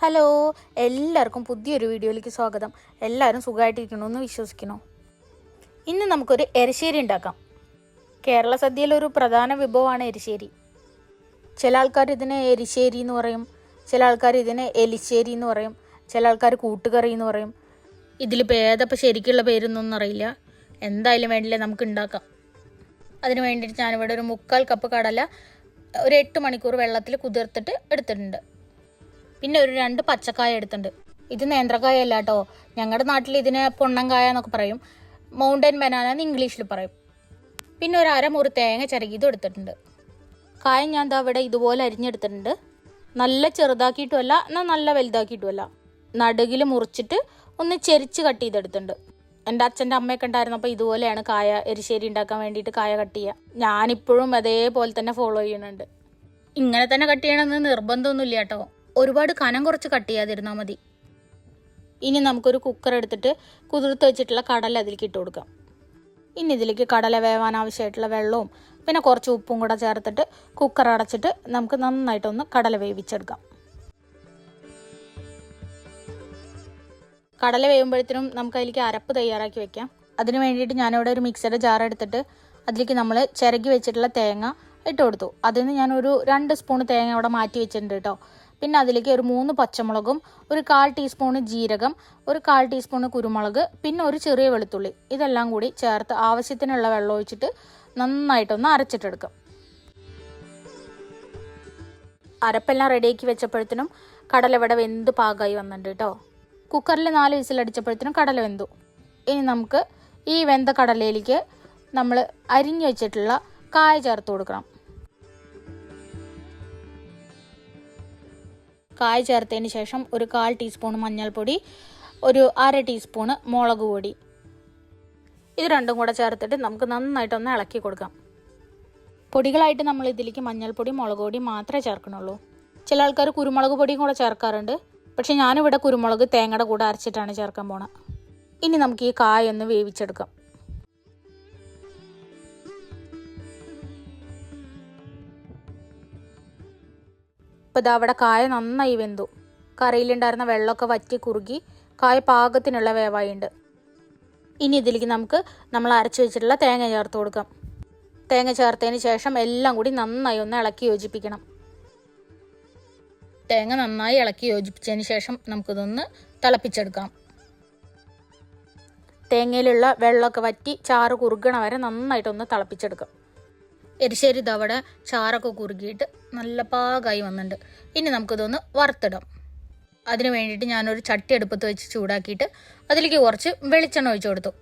Hello, എല്ലാവർക്കും പുതിയൊരു വീഡിയോയിലേക്ക് സ്വാഗതം. എല്ലാവരും സുഖമായിട്ടിരിക്കണമെന്ന് വിശ്വസിക്കുന്നു. ഇന്ന് നമുക്കൊരു എരിശ്ശേരി ഉണ്ടാക്കാം. കേരള സദ്യയിലൊരു പ്രധാന വിഭവമാണ് എരിശ്ശേരി. ചില ആൾക്കാർ ഇതിനെ എരിശ്ശേരി എന്ന് പറയും, ചില ആൾക്കാർ ഇതിനെ എലിശ്ശേരി എന്ന് പറയും, ചില ആൾക്കാർ കൂട്ടുകറി എന്ന് പറയും. ഇതിലിപ്പോൾ ഏതപ്പോൾ ശരിക്കുള്ള പേരൊന്നും അറിയില്ല. എന്തായാലും വേണ്ടില്ല, നമുക്ക് ഉണ്ടാക്കാം. അതിന് വേണ്ടിയിട്ട് ഞാനിവിടെ ഒരു 3/4 കപ്പ് കടല ഒരു 8 മണിക്കൂർ വെള്ളത്തിൽ കുതിർത്തിട്ട് എടുത്തിട്ടുണ്ട്. പിന്നെ ഒരു 2 പച്ചക്കായ എടുത്തിട്ടുണ്ട്. ഇത് നേന്ത്രക്കായ അല്ല കേട്ടോ, ഞങ്ങളുടെ നാട്ടിൽ ഇതിനെ പൊണ്ണങ്കായ എന്നൊക്കെ പറയും, മൗണ്ടൻ ബനാന എന്ന് ഇംഗ്ലീഷിൽ പറയും. പിന്നെ ഒരു 1/2 മുറി തേങ്ങ ചിരകിയതും എടുത്തിട്ടുണ്ട്. കായ ഞാൻ ദാ ഇവിടെ ഇതുപോലെ അരിഞ്ഞെടുത്തിട്ടുണ്ട്. നല്ല ചെറുതാക്കിയിട്ടുമല്ല എന്നാൽ നല്ല വലുതാക്കിയിട്ടുമല്ല, നടുകിൽ മുറിച്ചിട്ട് ഒന്ന് ചെരിച്ച് കട്ട് ചെയ്തെടുത്തിട്ടുണ്ട്. എൻ്റെ അച്ഛൻ്റെ അമ്മയൊക്കെ ഉണ്ടായിരുന്നപ്പോൾ ഇതുപോലെയാണ് കായ എരിശ്ശേരി ഉണ്ടാക്കാൻ വേണ്ടിയിട്ട് കായ കട്ട് ചെയ്യുക. ഞാനിപ്പോഴും അതേപോലെ തന്നെ ഫോളോ ചെയ്യുന്നുണ്ട്. ഇങ്ങനെ തന്നെ കട്ട് ചെയ്യണമെന്ന് നിർബന്ധമൊന്നുമില്ല കേട്ടോ, ഒരുപാട് കനം കുറച്ച് കട്ട് ചെയ്യാതിരുന്നാൽ മതി. ഇനി നമുക്കൊരു കുക്കർ എടുത്തിട്ട് കുതിർത്ത് വെച്ചിട്ടുള്ള കടല അതിലേക്ക് ഇട്ട് കൊടുക്കാം. ഇനി ഇതിലേക്ക് കടല വേവാൻ ആവശ്യമായിട്ടുള്ള വെള്ളവും പിന്നെ കുറച്ച് ഉപ്പും കൂടെ ചേർത്തിട്ട് കുക്കർ അടച്ചിട്ട് നമുക്ക് നന്നായിട്ടൊന്ന് കടല വേവിച്ചെടുക്കാം. കടല വേവുമ്പോഴത്തേനും നമുക്ക് അതിലേക്ക് അരപ്പ് തയ്യാറാക്കി വെക്കാം. അതിന് വേണ്ടിയിട്ട് ഞാനിവിടെ ഒരു മിക്സറുടെ ജാർ എടുത്തിട്ട് അതിലേക്ക് നമ്മൾ ചിരകി വെച്ചിട്ടുള്ള തേങ്ങ ഇട്ട് കൊടുത്തു. അതിൽ നിന്ന് ഞാനൊരു 2 സ്പൂൺ തേങ്ങ അവിടെ മാറ്റി വെച്ചിട്ടുണ്ട് കേട്ടോ. പിന്നെ അതിലേക്ക് ഒരു 3 പച്ചമുളകും ഒരു 1/4 ടീസ്പൂണ് ജീരകം, ഒരു 1/4 ടീസ്പൂണ് കുരുമുളക്, പിന്നെ ഒരു ചെറിയ വെളുത്തുള്ളി, ഇതെല്ലാം കൂടി ചേർത്ത് ആവശ്യത്തിനുള്ള വെള്ളം ഒഴിച്ചിട്ട് നന്നായിട്ടൊന്ന് അരച്ചിട്ടെടുക്കാം. അരപ്പെല്ലാം റെഡിയാക്കി വെച്ചപ്പോഴത്തേനും കടല ഇവിടെ വെന്ത് പാകമായി വന്നിട്ടുണ്ട് കേട്ടോ. കുക്കറിൽ 4 വിസിലടിച്ചപ്പോഴത്തേനും കടല വെന്തു. ഇനി നമുക്ക് ഈ വെന്ത കടലയിലേക്ക് നമ്മൾ അരിഞ്ഞു വെച്ചിട്ടുള്ള കായ ചേർത്ത് കൊടുക്കണം. കായ ചേർത്തതിന് ശേഷം ഒരു 1/4 ടീസ്പൂൺ മഞ്ഞൾപ്പൊടി, ഒരു 1/2 ടീസ്പൂണ് മുളക് പൊടി, ഇത് രണ്ടും കൂടെ ചേർത്തിട്ട് നമുക്ക് നന്നായിട്ടൊന്ന് ഇളക്കി കൊടുക്കാം. പൊടികളായിട്ട് നമ്മൾ ഇതിലേക്ക് മഞ്ഞൾപ്പൊടി മുളക് പൊടി മാത്രമേ ചേർക്കണുള്ളൂ. ചില ആൾക്കാർ കുരുമുളക് പൊടിയും കൂടെ ചേർക്കാറുണ്ട്, പക്ഷെ ഞാനിവിടെ കുരുമുളക് തേങ്ങയുടെ കൂടെ അരച്ചിട്ടാണ് ചേർക്കാൻ പോണത്. ഇനി നമുക്ക് ഈ കായ ഒന്ന് വേവിച്ചെടുക്കാം. ഇപ്പോൾ ഇതാ അവിടെ കായ നന്നായി വെന്തു. കറിയിലുണ്ടായിരുന്ന വെള്ളമൊക്കെ വറ്റി കുറുകി കായ പാകത്തിനുള്ള വേവായുണ്ട്. ഇനി ഇതിലേക്ക് നമുക്ക് നമ്മൾ അരച്ച് വെച്ചിട്ടുള്ള തേങ്ങ ചേർത്ത് കൊടുക്കാം. തേങ്ങ ചേർത്തതിന് ശേഷം എല്ലാം കൂടി നന്നായി ഒന്ന് ഇളക്കി യോജിപ്പിക്കണം. തേങ്ങ നന്നായി ഇളക്കി യോജിപ്പിച്ചതിന് ശേഷം നമുക്കിതൊന്ന് തിളപ്പിച്ചെടുക്കാം. തേങ്ങയിലുള്ള വെള്ളമൊക്കെ വറ്റി ചാറ് കുറുകണ വരെ നന്നായിട്ടൊന്ന് തിളപ്പിച്ചെടുക്കാം. എരിശ്ശേരി ഇതവിടെ ചാറൊക്കെ കുറുകിയിട്ട് നല്ല പാകമായി വന്നിട്ടുണ്ട്. ഇനി നമുക്കിതൊന്ന് വറുത്തിടാം. അതിന് വേണ്ടിയിട്ട് ഞാനൊരു ചട്ടി അടുപ്പത്ത് വെച്ച് ചൂടാക്കിയിട്ട് അതിലേക്ക് കുറച്ച് വെളിച്ചെണ്ണ ഒഴിച്ചു കൊടുത്തു.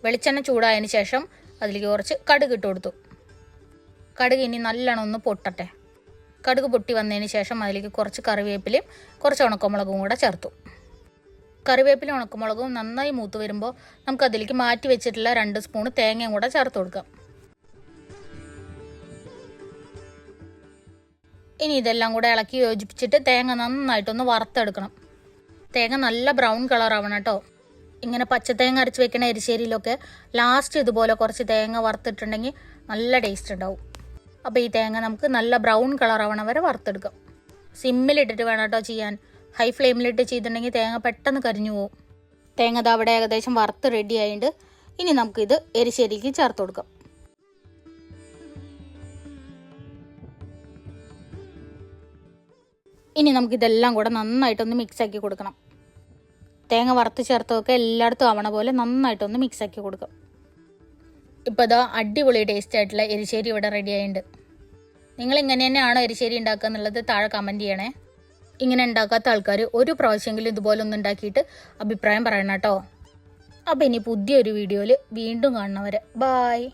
വെളിച്ചെണ്ണ ചൂടായതിന് ശേഷം അതിലേക്ക് കുറച്ച് കടുക് ഇട്ട് കൊടുത്തു. കടുക് ഇനി നല്ലോണം ഒന്ന് പൊട്ടട്ടെ. കടുക് പൊട്ടി വന്നതിന് ശേഷം അതിലേക്ക് കുറച്ച് കറിവേപ്പിലയും കുറച്ച് ഉണക്കമുളകും കൂടെ ചേർത്തു. കറിവേപ്പിലയും ഉണക്കമുളകും നന്നായി മൂത്ത് വരുമ്പോൾ നമുക്ക് അതിലേക്ക് മാറ്റി വെച്ചിട്ടുള്ള 2 സ്പൂൺ തേങ്ങയും കൂടെ ചേർത്ത് കൊടുക്കാം. ഇനി ഇതെല്ലാം കൂടെ ഇളക്കി യോജിപ്പിച്ചിട്ട് തേങ്ങ നന്നായിട്ടൊന്ന് വറുത്തെടുക്കണം. തേങ്ങ നല്ല ബ്രൗൺ കളർ ആവണം കേട്ടോ. ഇങ്ങനെ പച്ചത്തേങ്ങ അരച്ച് വെക്കണ എരിശ്ശേരിയിലൊക്കെ ലാസ്റ്റ് ഇതുപോലെ കുറച്ച് തേങ്ങ വറുത്തിട്ടുണ്ടെങ്കിൽ നല്ല ടേസ്റ്റ് ഉണ്ടാവും. അപ്പോൾ ഈ തേങ്ങ നമുക്ക് നല്ല ബ്രൗൺ കളർ ആവണ വരെ വറുത്തെടുക്കാം. സിമ്മിലിട്ടിട്ട് വേണം കേട്ടോ ചെയ്യാൻ. ഹൈ ഫ്ലെയിമിലിട്ട് ചെയ്തിട്ടുണ്ടെങ്കിൽ തേങ്ങ പെട്ടെന്ന് കരിഞ്ഞു പോകും. തേങ്ങ ഇത് അവിടെ ഏകദേശം വറുത്ത് റെഡി ആയിട്ട് ഇനി നമുക്കിത് എരിശ്ശേരിക്ക് ചേർത്ത് കൊടുക്കാം. ഇനി നമുക്കിതെല്ലാം കൂടെ നന്നായിട്ടൊന്ന് മിക്സാക്കി കൊടുക്കണം. തേങ്ങ വറുത്ത് ചേർത്തതൊക്കെ എല്ലായിടത്തും ആവണ പോലെ നന്നായിട്ടൊന്ന് മിക്സാക്കി കൊടുക്കാം. ഇപ്പോൾ ഇതാ അടിപൊളി ടേസ്റ്റ് ആയിട്ടുള്ള എരിശ്ശേരി ഇവിടെ റെഡി ആയിട്ടുണ്ട്. നിങ്ങൾ ഇങ്ങനെ തന്നെയാണോ എരിശ്ശേരി ഉണ്ടാക്കുക എന്നുള്ളത് താഴെ കമൻറ്റ് ചെയ്യണേ. ഇങ്ങനെ ഉണ്ടാക്കാത്ത ആൾക്കാർ ഒരു പ്രാവശ്യമെങ്കിലും ഇതുപോലെ ഒന്ന് ഉണ്ടാക്കിയിട്ട് അഭിപ്രായം പറയണം കേട്ടോ. അപ്പോൾ ഇനി പുതിയൊരു വീഡിയോയിൽ വീണ്ടും കാണുന്നവരെ ബായ്.